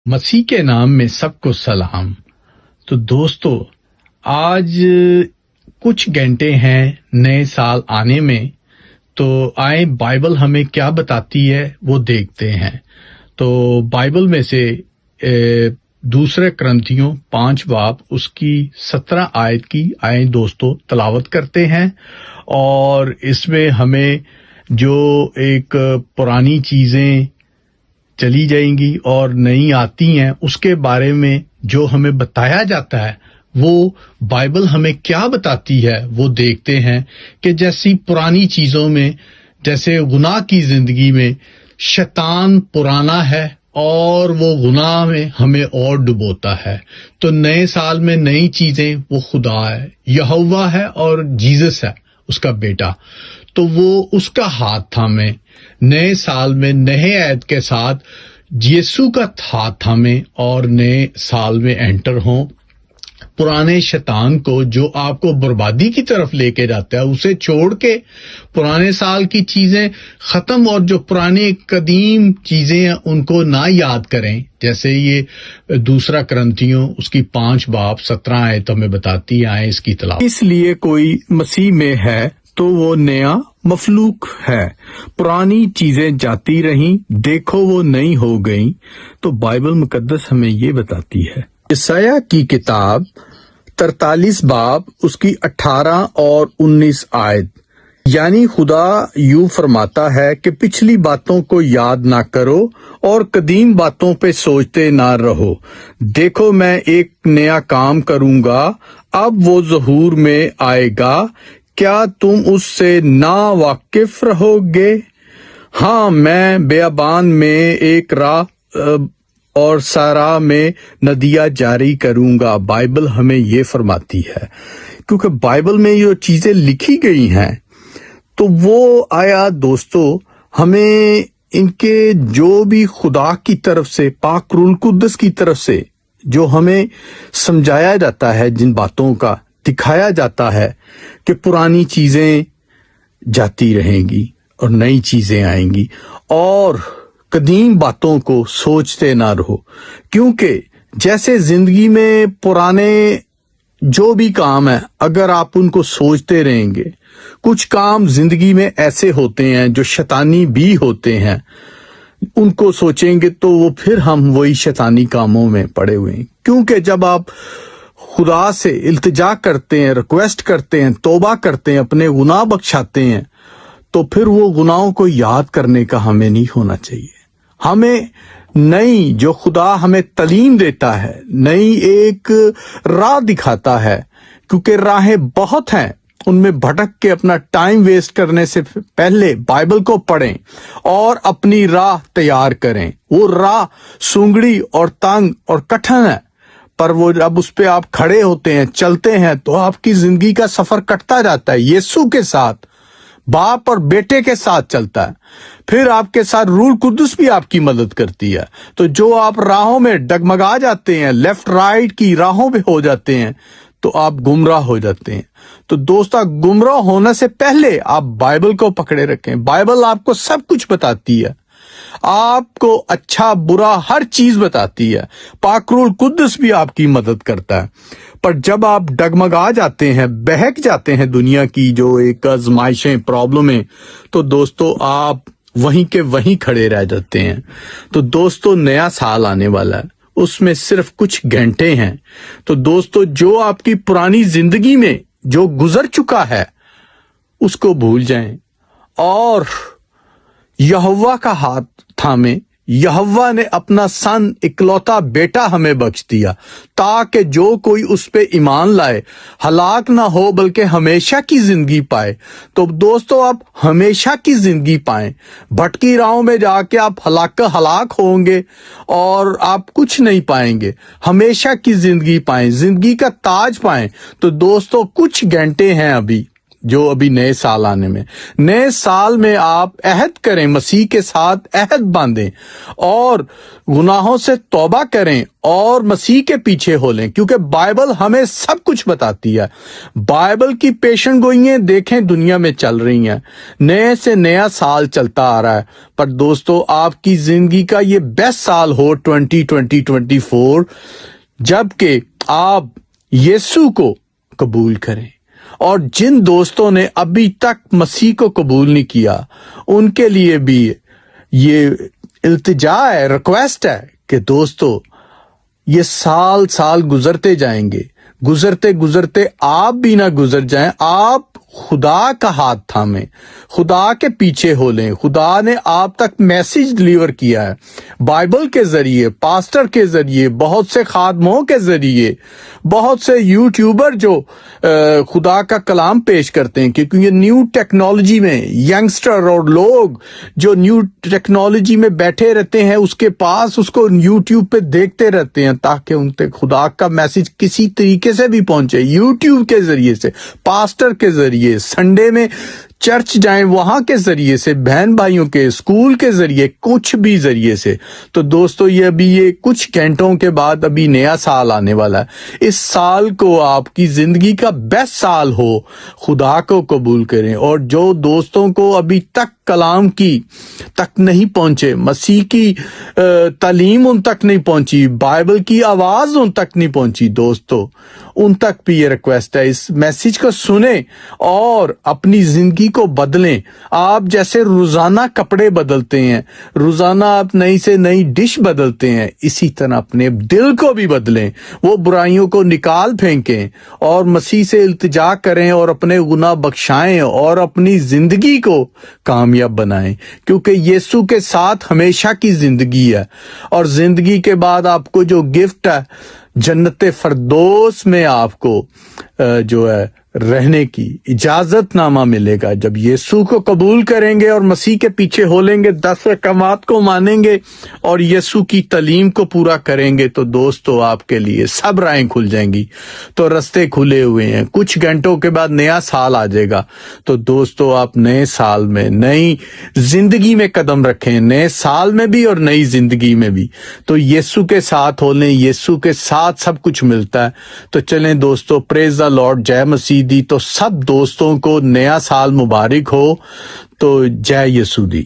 مسیح کے نام میں سب کو سلام۔ تو دوستو، آج کچھ گھنٹے ہیں نئے سال آنے میں، تو آئیں بائبل ہمیں کیا بتاتی ہے وہ دیکھتے ہیں۔ تو بائبل میں سے دوسرے کرنتھیوں 5 باب اس کی 17 آیت کی آئیں دوستو تلاوت کرتے ہیں، اور اس میں ہمیں جو ایک پرانی چیزیں چلی جائیں گی اور نئی آتی ہیں اس کے بارے میں جو ہمیں بتایا جاتا ہے، وہ بائبل ہمیں کیا بتاتی ہے وہ دیکھتے ہیں کہ جیسی پرانی چیزوں میں، جیسے گناہ کی زندگی میں شیطان پرانا ہے اور وہ گناہ میں ہمیں اور ڈبوتا ہے، تو نئے سال میں نئی چیزیں وہ خدا ہے، یہوہ ہے اور جیزس ہے اس کا بیٹا، تو وہ اس کا ہاتھ تھامیں نئے سال میں نئے عہد کے ساتھ یسوع کا ہاتھ تھامیں اور نئے سال میں انٹر ہوں۔ پرانے شیطان کو جو آپ کو بربادی کی طرف لے کے جاتا ہے اسے چھوڑ کے پرانے سال کی چیزیں ختم، اور جو پرانے قدیم چیزیں ہیں ان کو نہ یاد کریں، جیسے یہ دوسرا کرنتھیوں اس کی 5 باب 17 آیت ہمیں بتاتی ہے۔ آئیں اس کی تلاوت۔ اس لیے کوئی مسیح میں ہے تو وہ نیا مخلوق ہے، پرانی چیزیں جاتی رہیں، دیکھو وہ نئی ہو گئیں۔ تو بائبل مقدس ہمیں یہ بتاتی ہے۔ یسایہ کی کتاب 43 باب اس کی 18 اور 19 آیت، یعنی خدا یوں فرماتا ہے کہ پچھلی باتوں کو یاد نہ کرو اور قدیم باتوں پہ سوچتے نہ رہو، دیکھو میں ایک نیا کام کروں گا، اب وہ ظہور میں آئے گا، کیا تم اس سے نا واقف رہو گے؟ ہاں، میں بیابان میں ایک راہ اور صحرا میں ندیاں جاری کروں گا۔ بائبل ہمیں یہ فرماتی ہے، کیونکہ بائبل میں یہ چیزیں لکھی گئی ہیں، تو وہ آیا دوستو ہمیں ان کے جو بھی خدا کی طرف سے، پاک روح القدس کی طرف سے جو ہمیں سمجھایا جاتا ہے، جن باتوں کا دکھایا جاتا ہے کہ پرانی چیزیں جاتی رہیں گی اور نئی چیزیں آئیں گی، اور قدیم باتوں کو سوچتے نہ رہو، کیونکہ جیسے زندگی میں پرانے جو بھی کام ہے اگر آپ ان کو سوچتے رہیں گے، کچھ کام زندگی میں ایسے ہوتے ہیں جو شیطانی بھی ہوتے ہیں، ان کو سوچیں گے تو وہ پھر ہم وہی شیطانی کاموں میں پڑے ہوئے ہیں، کیونکہ جب آپ خدا سے التجا کرتے ہیں، ریکویسٹ کرتے ہیں، توبہ کرتے ہیں، اپنے گناہ بخشاتے ہیں، تو پھر وہ گناہوں کو یاد کرنے کا ہمیں نہیں ہونا چاہیے۔ ہمیں نئی جو خدا ہمیں تعلیم دیتا ہے، نئی ایک راہ دکھاتا ہے، کیونکہ راہیں بہت ہیں، ان میں بھٹک کے اپنا ٹائم ویسٹ کرنے سے پہلے بائبل کو پڑھیں اور اپنی راہ تیار کریں۔ وہ راہ سونگڑی اور تنگ اور کٹھن ہے، پر وہ جب اس پہ آپ کھڑے ہوتے ہیں، چلتے ہیں، تو آپ کی زندگی کا سفر کٹتا جاتا ہے، یسوع کے ساتھ، باپ اور بیٹے کے ساتھ چلتا ہے، پھر آپ کے ساتھ روح القدس بھی آپ کی مدد کرتی ہے۔ تو جو آپ راہوں میں ڈگمگا جاتے ہیں، لیفٹ رائٹ کی راہوں پہ ہو جاتے ہیں، تو آپ گمراہ ہو جاتے ہیں۔ تو دوستو، گمراہ ہونے سے پہلے آپ بائبل کو پکڑے رکھیں۔ بائبل آپ کو سب کچھ بتاتی ہے، آپ کو اچھا برا ہر چیز بتاتی ہے، پاک روح القدس بھی آپ کی مدد کرتا ہے۔ پر جب آپ ڈگمگا جاتے ہیں، بہک جاتے ہیں دنیا کی جو ایک آزمائشیں، پرابلمیں، تو دوستو آپ وہیں کے وہیں کھڑے رہ جاتے ہیں۔ تو دوستو، نیا سال آنے والا ہے، اس میں صرف کچھ گھنٹے ہیں، تو دوستو جو آپ کی پرانی زندگی میں جو گزر چکا ہے اس کو بھول جائیں اور یہوہ کا ہاتھ تھامیں۔ یہوہ نے اپنا سن اکلوتا بیٹا ہمیں بخش دیا تاکہ جو کوئی اس پہ ایمان لائے ہلاک نہ ہو بلکہ ہمیشہ کی زندگی پائے۔ تو دوستو، آپ ہمیشہ کی زندگی پائیں، بھٹکی راہوں میں جا کے آپ ہلاک ہوں گے اور آپ کچھ نہیں پائیں گے، ہمیشہ کی زندگی پائیں، زندگی کا تاج پائیں۔ تو دوستو، کچھ گھنٹے ہیں ابھی جو ابھی نئے سال آنے میں، نئے سال میں آپ عہد کریں، مسیح کے ساتھ عہد باندھیں اور گناہوں سے توبہ کریں اور مسیح کے پیچھے ہو لیں، کیونکہ بائبل ہمیں سب کچھ بتاتی ہے۔ بائبل کی پیشن گوئیاں دیکھیں دنیا میں چل رہی ہیں، نئے سے نیا سال چلتا آ رہا ہے، پر دوستو آپ کی زندگی کا یہ بیسٹ سال ہو 2024، جبکہ آپ یسوع کو قبول کریں۔ اور جن دوستوں نے ابھی تک مسیح کو قبول نہیں کیا ان کے لیے بھی یہ التجا ہے، ریکویسٹ ہے کہ دوستو یہ سال گزرتے جائیں گے، گزرتے گزرتے آپ بھی نہ گزر جائیں، آپ خدا کا ہاتھ تھامیں، خدا کے پیچھے ہو لیں۔ خدا نے آپ تک میسج ڈلیور کیا ہے بائبل کے ذریعے، پاسٹر کے ذریعے، بہت سے خادموں کے ذریعے، بہت سے یوٹیوبر جو خدا کا کلام پیش کرتے ہیں، کیونکہ یہ نیو ٹیکنالوجی میں ینگسٹر اور لوگ جو نیو ٹیکنالوجی میں بیٹھے رہتے ہیں اس کے پاس اس کو یوٹیوب پہ دیکھتے رہتے ہیں تاکہ ان تک خدا کا میسج کسی طریقے سے بھی پہنچے، یوٹیوب کے ذریعے سے، پاسٹر کے ذریعے، سنڈے میں چرچ جائیں وہاں کے ذریعے سے، بہن بھائیوں کے اسکول کے ذریعے، کچھ بھی ذریعے سے۔ تو دوستو یہ کچھ گھنٹوں کے بعد ابھی نیا سال آنے والا ہے، اس سال کو آپ کی زندگی کا بیسٹ سال ہو، خدا کو قبول کریں۔ اور جو دوستوں کو ابھی تک کلام کی تک نہیں پہنچے، مسیح کی تعلیم ان تک نہیں پہنچی، بائبل کی آواز ان تک نہیں پہنچی، دوستو ان تک بھی یہ ریکویسٹ ہے، اس میسج کو سنیں اور اپنی زندگی کو بدلیں۔ آپ جیسے روزانہ کپڑے بدلتے ہیں، روزانہ آپ نئی سے نئی ڈش بدلتے ہیں، اسی طرح اپنے دل کو بھی بدلیں، وہ برائیوں کو نکال پھینکیں اور مسیح سے التجا کریں اور اپنے گناہ بخشائیں اور اپنی زندگی کو کامیاب بنائیں، کیونکہ یسوع کے ساتھ ہمیشہ کی زندگی ہے، اور زندگی کے بعد آپ کو جو گفٹ ہے جنت فردوس میں آپ کو جو ہے رہنے کی اجازت نامہ ملے گا۔ جب یسوع کو قبول کریں گے اور مسیح کے پیچھے ہو لیں گے، 10 احکامات کو مانیں گے اور یسوع کی تعلیم کو پورا کریں گے، تو دوستو آپ کے لیے سب راہیں کھل جائیں گی، تو رستے کھلے ہوئے ہیں۔ کچھ گھنٹوں کے بعد نیا سال آ جائے گا، تو دوستو آپ نئے سال میں نئی زندگی میں قدم رکھیں، نئے سال میں بھی اور نئی زندگی میں بھی۔ تو یسوع کے ساتھ ہو لیں، یسوع کے ساتھ سب کچھ ملتا ہے۔ تو چلیں دوستو، پریز دا لارڈ، جے مسیح دی۔ تو سب دوستوں کو نیا سال مبارک ہو، تو جے یسوع دی۔